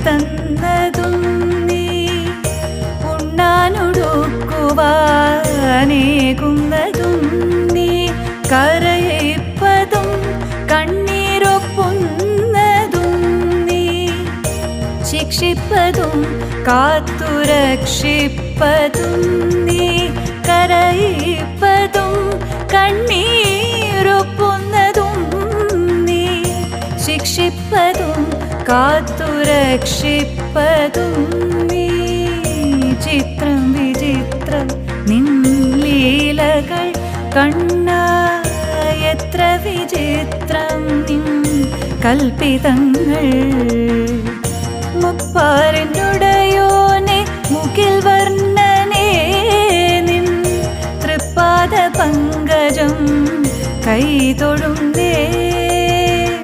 തന്നതും നീ ഉണ്ണാനൊടുക്കുവാനേകുന്നതും നീ കരയിപ്പതും കണ്ണീരൊപ്പുന്നതും നീ ശിക്ഷിപ്പതും കാത്തുരക്ഷിപ്പതും നീ കരയിപ്പതും കണ്ണീരൊപ്പുന്നതും നീ ശിക്ഷിപ്പതും കാത്തുരക്ഷിപ്പതും നീ ചിത്രം വിചിത്രം നിൻ ലീലകൾ കണ്ണാ എത്ര വിചിത്രം നിൻ കൽപ്പിതങ്ങൾ മുപ്പാരിനുടയോനെ മുകിൽ വർണ്ണനേ നിൻ തൃപ്പാദ പങ്കജം കൈതൊഴുന്നേ